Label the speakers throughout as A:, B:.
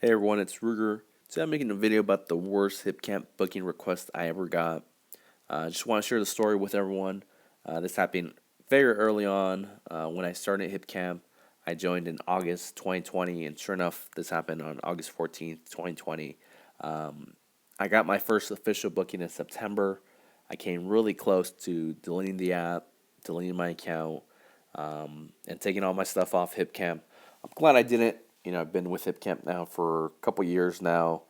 A: Hey everyone, it's Ruger. Today I'm making a video about the worst Hipcamp booking request I ever got. I just want to share the story with everyone. This happened very early on when I started Hipcamp. I joined in August 2020, and sure enough, this happened on August 14th, 2020. Um, I got my first official booking in September. I came really close to deleting the app, deleting my account, and taking all my stuff off Hipcamp. I'm glad I didn't. I've been with Hipcamp now for a couple years now,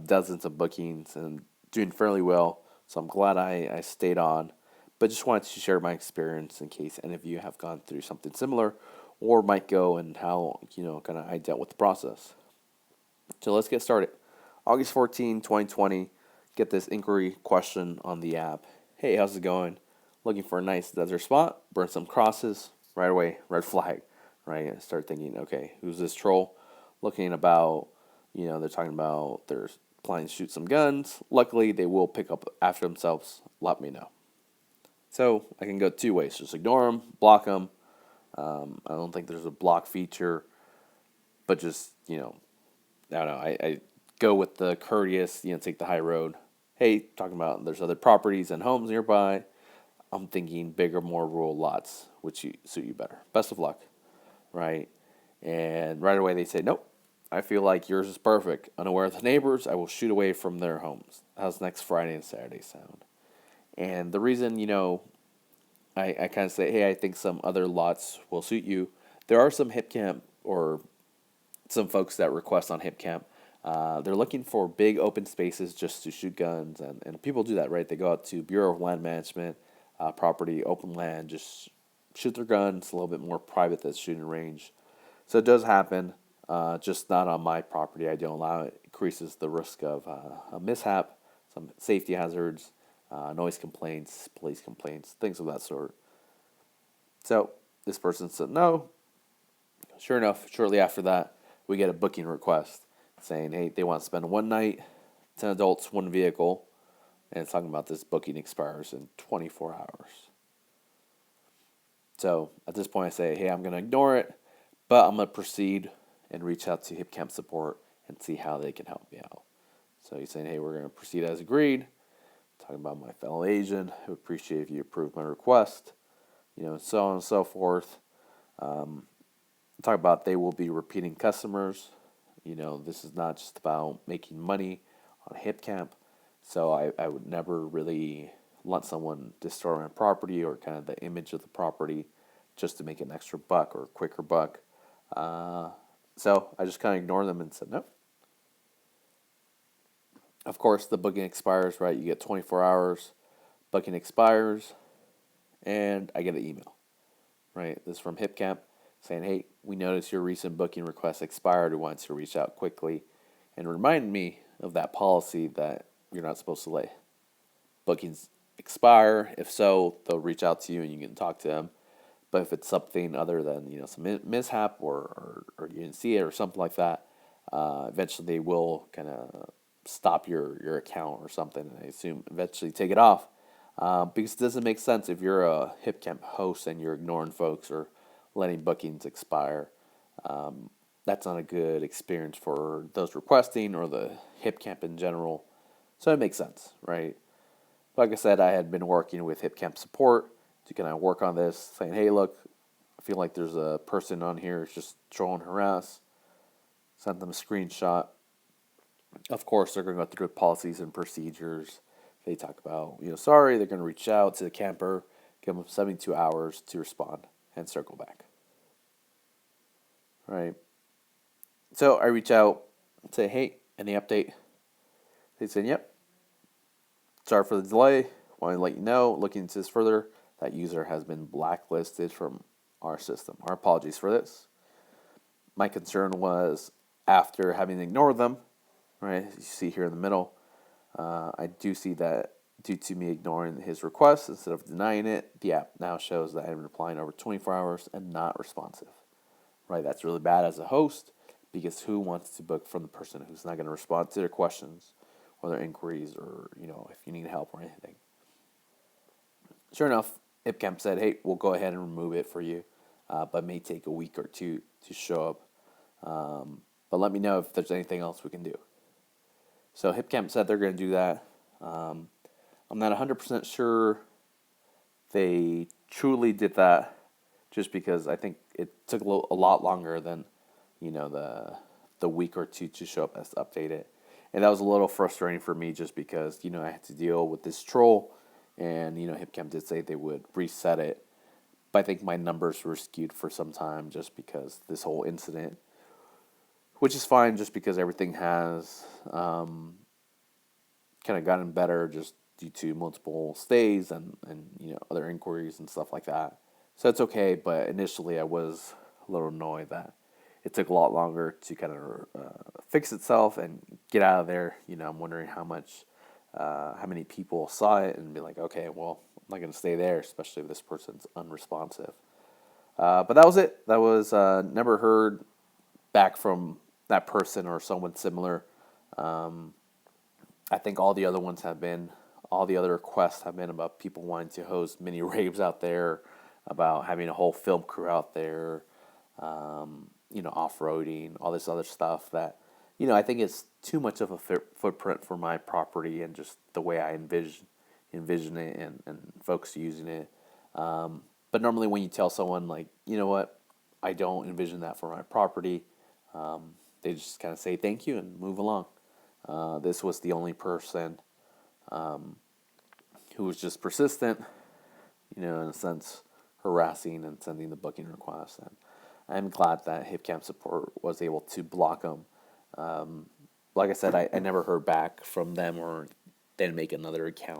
A: dozens of bookings, and doing fairly well. So I'm glad I stayed on. But just wanted to share my experience in case any of you have gone through something similar or might go and how, kind of I dealt with the process. So let's get started. August 14, 2020, get this inquiry question on the app. Hey, how's it going? Looking for a nice desert spot, burn some crosses, right away, red flag, right? I start thinking, okay, who's this troll? Looking about, they're talking about they're planning to shoot some guns. Luckily, they will pick up after themselves. Let me know. So I can go two ways: just ignore them, block them. I don't think there's a block feature, but just I don't know. I go with the courteous, take the high road. Hey, talking about there's other properties and homes nearby. I'm thinking bigger, more rural lots, which suit you better. Best of luck, right? And right away they say, nope. I feel like yours is perfect. Unaware of the neighbors, I will shoot away from their homes. How's next Friday and Saturday sound? And the reason, I kind of say, hey, I think some other lots will suit you. There are some Hipcamp or some folks that request on Hipcamp. They're looking for big open spaces just to shoot guns, and people do that, right? They go out to Bureau of Land Management, property, open land, just shoot their guns, a little bit more private than shooting range. So it does happen, just not on my property. I don't allow it. Increases the risk of a mishap, some safety hazards, noise complaints, police complaints, things of that sort. So this person said no. Sure enough, shortly after that, we get a booking request saying, hey, they want to spend one night, 10 adults, one vehicle, and it's talking about this booking expires in 24 hours. So at this point, I say, hey, I'm going to ignore it, but I'm going to proceed and reach out to Hipcamp support and see how they can help me out. So he's saying, hey, we're going to proceed as agreed. Talking about my fellow agent, I would appreciate if you approve my request, so on and so forth. Um, Talk about they will be repeating customers. This is not just about making money on Hipcamp. So I would never really let someone destroy my property or kind of the image of the property just to make an extra buck or a quicker buck. Uh, so I just kind of ignored them and said no. Of course, the booking expires, right? You get 24 hours. Booking expires, and I get an email, right? This is from Hipcamp saying, hey, we noticed your recent booking request expired. We want to reach out quickly and remind me of that policy that you're not supposed to let bookings expire. If so, they'll reach out to you and you can talk to them. But if it's something other than some mishap or you didn't see it or something like that, eventually they will kind of stop your account or something, and I assume eventually take it off. Because it doesn't make sense if you're a Hipcamp host and you're ignoring folks or letting bookings expire. Um, that's not a good experience for those requesting or the Hipcamp in general. So it makes sense, right? Like I said, I had been working with Hipcamp support to kind of work on this, saying, hey, look, I feel like there's a person on here who's just trolling harass. Sent them a screenshot. Of course, they're going to go through policies and procedures. They talk about, sorry, they're going to reach out to the camper, give them 72 hours to respond, and circle back. Right? So I reach out and say, hey, any update? They said, yep. Sorry for the delay. Want to let you know, looking into this further, that user has been blacklisted from our system. Our apologies for this. My concern was after having ignored them, right? As you see here in the middle, I do see that due to me ignoring his request instead of denying it, the app now shows that I'm replying over 24 hours and not responsive. Right? That's really bad as a host because who wants to book from the person who's not going to respond to their questions or their inquiries or, if you need help or anything. Sure enough, Hipcamp said, hey, we'll go ahead and remove it for you, but it may take a week or two to show up. but let me know if there's anything else we can do. So Hipcamp said they're going to do that. Um, I'm not 100% sure they truly did that, just because I think it took a lot longer than, the week or two to show up as updated. And that was a little frustrating for me, just because, I had to deal with this troll, and, Hipcamp did say they would reset it. But I think my numbers were skewed for some time, just because this whole incident, which is fine, just because everything has kind of gotten better just due to multiple stays and other inquiries and stuff like that. So it's okay, but initially I was a little annoyed that it took a lot longer to kind of fix itself and get out of there. I'm wondering how many people saw it and be like, okay, well, I'm not going to stay there, especially if this person's unresponsive. But that was it. That was never heard back from that person or someone similar. I think all the other requests have been about people wanting to host mini raves out there, about having a whole film crew out there, off-roading, all this other stuff that, I think it's too much of a footprint for my property and just the way I envision it and folks using it. But normally when you tell someone, like, you know what, I don't envision that for my property, they just kind of say thank you and move along. This was the only person who was just persistent, in a sense, harassing and sending the booking request. And I'm glad that Hipcamp support was able to block them. Like I said, I never heard back from them, or they didn't make another account.